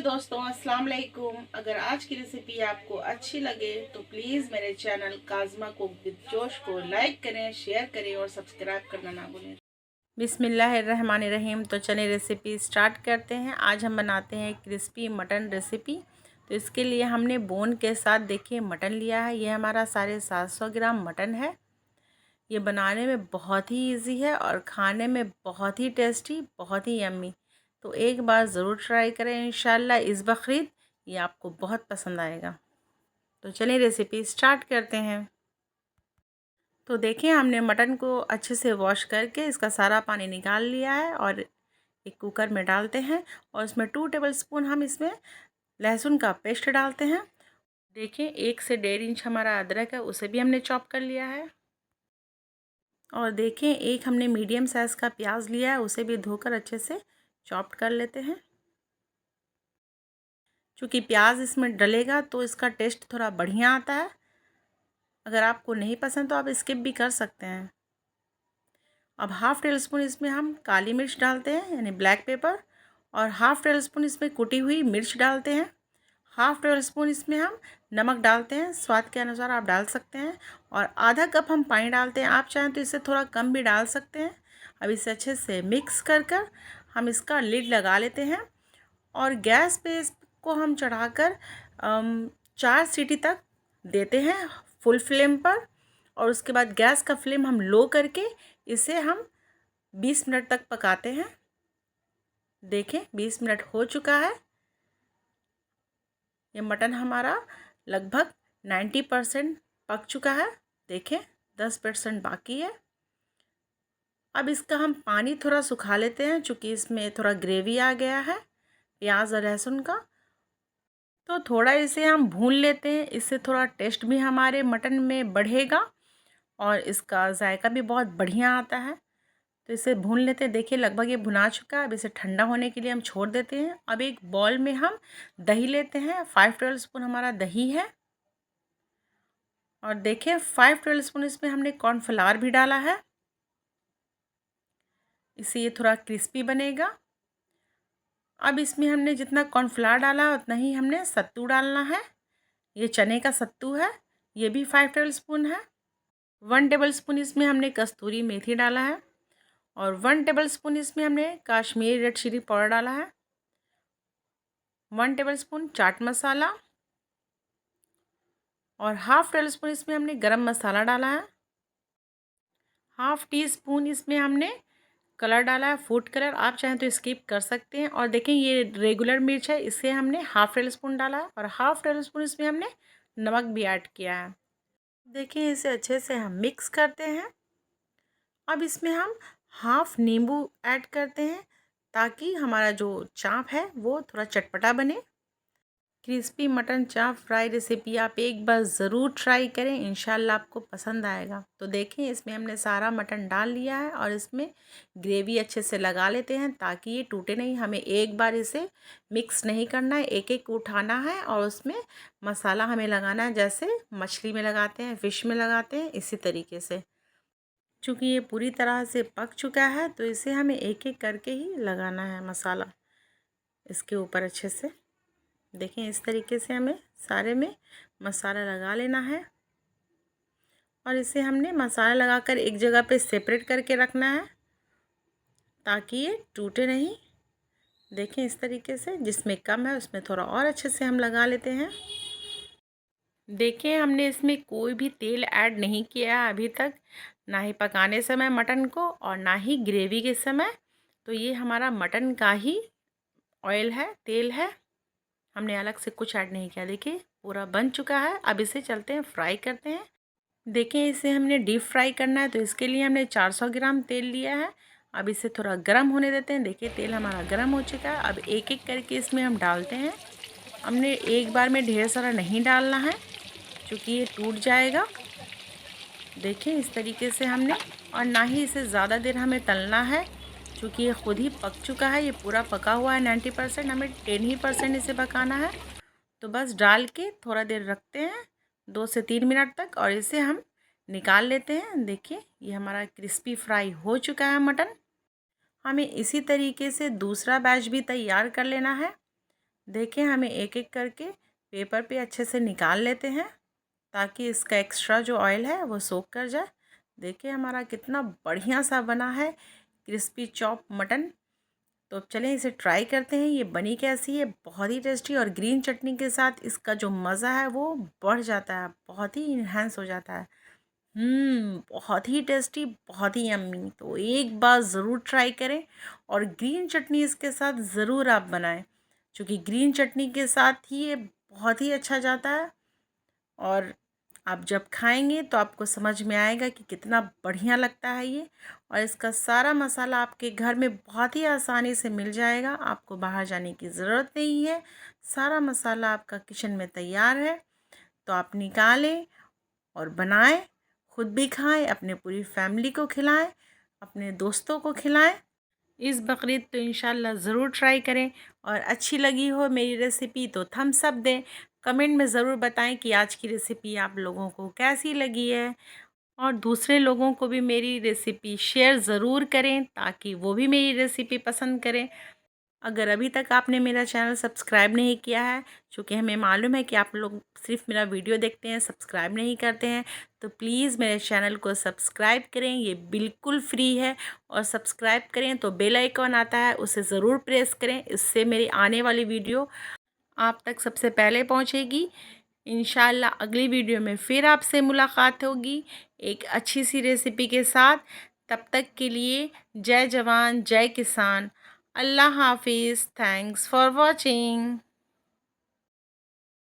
दोस्तों, अस्सलाम वालेकुम। अगर आज की रेसिपी आपको अच्छी लगे तो प्लीज़ मेरे चैनल काज़मा कुक विद जोश को लाइक करें, शेयर करें और सब्सक्राइब करना ना भूलें। बिस्मिल्लाहिर्रहमानिर्रहीम। तो चलिए रेसिपी स्टार्ट करते हैं। आज हम बनाते हैं क्रिस्पी मटन रेसिपी। तो इसके लिए हमने बोन के साथ देखिए मटन लिया है। ये हमारा 750 ग्राम मटन है। ये बनाने में बहुत ही इजी है और खाने में बहुत ही टेस्टी, बहुत ही यम्मी। तो एक बार ज़रूर ट्राई करें, इंशाल्लाह इस बकरीद ये आपको बहुत पसंद आएगा। तो चलिए रेसिपी स्टार्ट करते हैं। तो देखिए हमने मटन को अच्छे से वॉश करके इसका सारा पानी निकाल लिया है और एक कुकर में डालते हैं और इसमें 2 टेबलस्पून हम इसमें लहसुन का पेस्ट डालते हैं। देखिए 1 से 1.5 इंच हमारा अदरक है, उसे भी हमने चॉप कर लिया है। और देखें एक हमने मीडियम साइज़ का प्याज लिया है, उसे भी धोकर अच्छे से चॉप्ड कर लेते हैं। क्योंकि प्याज इसमें डलेगा तो इसका टेस्ट थोड़ा बढ़िया आता है। अगर आपको नहीं पसंद तो आप स्किप भी कर सकते हैं। अब हाफ़ टेबल स्पून इसमें हम काली मिर्च डालते हैं, यानी ब्लैक पेपर, और हाफ़ टेबल स्पून इसमें कुटी हुई मिर्च डालते हैं। हाफ़ टेबल स्पून इसमें हम नमक डालते हैं, स्वाद के अनुसार आप डाल सकते हैं। और आधा कप हम पानी डालते हैं, आप चाहें तो इससे थोड़ा कम भी डाल सकते हैं। अब इसे अच्छे से मिक्स कर कर हम इसका लिड लगा लेते हैं और गैस पे इसको हम चढ़ाकर 4 सीटी तक देते हैं फुल फ्लेम पर। और उसके बाद गैस का फ्लेम हम लो करके इसे हम 20 मिनट तक पकाते हैं। देखें 20 मिनट हो चुका है। ये मटन हमारा लगभग 90% पक चुका है। देखें 10% बाकी है। अब इसका हम पानी थोड़ा सुखा लेते हैं, चूँकि इसमें थोड़ा ग्रेवी आ गया है प्याज और लहसुन का। तो थोड़ा इसे हम भून लेते हैं, इससे थोड़ा टेस्ट भी हमारे मटन में बढ़ेगा और इसका जायका भी बहुत बढ़िया आता है। तो इसे भून लेते हैं। देखिए लगभग ये भुना चुका है। अब इसे ठंडा होने के लिए हम छोड़ देते हैं। अब एक बॉल में हम दही लेते हैं। 5 टेबल स्पून हमारा दही है और देखिए 5 टेबल स्पून इसमें हमने कॉर्नफ्लावर भी डाला है, इससे ये थोड़ा क्रिस्पी बनेगा। अब इसमें हमने जितना कॉर्नफ्लावर डाला उतना ही हमने सत्तू डालना है। ये चने का सत्तू है, ये भी 5 टेबल स्पून है। 1 टेबल स्पून इसमें हमने कस्तूरी मेथी डाला है और 1 टेबल स्पून इसमें हमने कश्मीरी रेड चिली पाउडर डाला है। 1 टेबल स्पून चाट मसाला और हाफ़ टेबल स्पून इसमें हमने गरम मसाला डाला है। हाफ़ टी स्पून इसमें हमने कलर डाला है, फूड कलर, आप चाहें तो स्किप कर सकते हैं। और देखें ये रेगुलर मिर्च है, इसे हमने हाफ़ टेबल स्पून डाला है और हाफ़ टेबल स्पून इसमें हमने नमक भी ऐड किया है। देखिए इसे अच्छे से हम मिक्स करते हैं। अब इसमें हम हाफ़ नींबू ऐड करते हैं ताकि हमारा जो चाप है वो थोड़ा चटपटा बने। क्रिस्पी मटन चाप फ्राई रेसिपी आप एक बार ज़रूर ट्राई करें, इंशाल्लाह आपको पसंद आएगा। तो देखें इसमें हमने सारा मटन डाल लिया है और इसमें ग्रेवी अच्छे से लगा लेते हैं ताकि ये टूटे नहीं। हमें एक बार इसे मिक्स नहीं करना है, एक एक उठाना है और उसमें मसाला हमें लगाना है, जैसे मछली में लगाते हैं, फ़िश में लगाते हैं, इसी तरीके से। चूँकि ये पूरी तरह से पक चुका है तो इसे हमें एक एक करके ही लगाना है मसाला इसके ऊपर अच्छे से। देखें इस तरीके से हमें सारे में मसाला लगा लेना है और इसे हमने मसाला लगाकर एक जगह पे सेपरेट करके रखना है ताकि ये टूटे नहीं। देखें इस तरीके से, जिसमें कम है उसमें थोड़ा और अच्छे से हम लगा लेते हैं। देखें हमने इसमें कोई भी तेल ऐड नहीं किया है अभी तक, ना ही पकाने समय मटन को और ना ही ग्रेवी के समय। तो ये हमारा मटन का ही ऑयल है, तेल है, हमने अलग से कुछ ऐड नहीं किया। देखिए पूरा बन चुका है। अब इसे चलते हैं फ्राई करते हैं। देखिए इसे हमने डीप फ्राई करना है तो इसके लिए हमने 400 ग्राम तेल लिया है। अब इसे थोड़ा गर्म होने देते हैं। देखिए तेल हमारा गर्म हो चुका है। अब एक एक करके इसमें हम डालते हैं। हमने एक बार में ढेर सारा नहीं डालना है क्योंकि ये टूट जाएगा। देखिए इस तरीके से हमने, और ना ही इसे ज़्यादा देर हमें तलना है क्योंकि ये खुद ही पक चुका है, ये पूरा पका हुआ है 90%। हमें 10% इसे पकाना है। तो बस डाल के थोड़ा देर रखते हैं 2 से 3 मिनट तक और इसे हम निकाल लेते हैं। देखिए ये हमारा क्रिस्पी फ्राई हो चुका है मटन। हमें इसी तरीके से दूसरा बैच भी तैयार कर लेना है। देखिए हमें एक एक करके पेपर पे अच्छे से निकाल लेते हैं ताकि इसका एक्स्ट्रा जो ऑयल है वो सोक कर जाए। देखिए हमारा कितना बढ़िया सा बना है क्रिस्पी चॉप मटन। तो अब चलें इसे ट्राई करते हैं ये बनी कैसी है। बहुत ही टेस्टी और ग्रीन चटनी के साथ इसका जो मज़ा है वो बढ़ जाता है, बहुत ही इन्हेंस हो जाता है। बहुत ही टेस्टी, बहुत ही यम्मी। तो एक बार ज़रूर ट्राई करें और ग्रीन चटनी इसके साथ ज़रूर आप बनाएं, क्योंकि ग्रीन चटनी के साथ ही ये बहुत ही अच्छा जाता है। और आप जब खाएंगे तो आपको समझ में आएगा कि कितना बढ़िया लगता है ये। और इसका सारा मसाला आपके घर में बहुत ही आसानी से मिल जाएगा, आपको बाहर जाने की ज़रूरत नहीं है। सारा मसाला आपका किचन में तैयार है। तो आप निकालें और बनाएं, खुद भी खाएं, अपने पूरी फैमिली को खिलाएं, अपने दोस्तों को खिलाएं। इस बकरीद तो इंशाल्लाह ज़रूर ट्राई करें। और अच्छी लगी हो मेरी रेसिपी तो थम्स अप दें। कमेंट में ज़रूर बताएं कि आज की रेसिपी आप लोगों को कैसी लगी है। और दूसरे लोगों को भी मेरी रेसिपी शेयर ज़रूर करें ताकि वो भी मेरी रेसिपी पसंद करें। अगर अभी तक आपने मेरा चैनल सब्सक्राइब नहीं किया है, चूँकि हमें मालूम है कि आप लोग सिर्फ मेरा वीडियो देखते हैं, सब्सक्राइब नहीं करते हैं, तो प्लीज़ मेरे चैनल को सब्सक्राइब करें। ये बिल्कुल फ्री है। और सब्सक्राइब करें तो बेल आइकॉन आता है, उसे ज़रूर प्रेस करें। इससे मेरी आने वाली वीडियो आप तक सबसे पहले पहुंचेगी। इंशाल्लाह अगली वीडियो में फिर आपसे मुलाकात होगी एक अच्छी सी रेसिपी के साथ। तब तक के लिए जय जवान जय किसान। अल्लाह हाफिज़। Thanks for watching.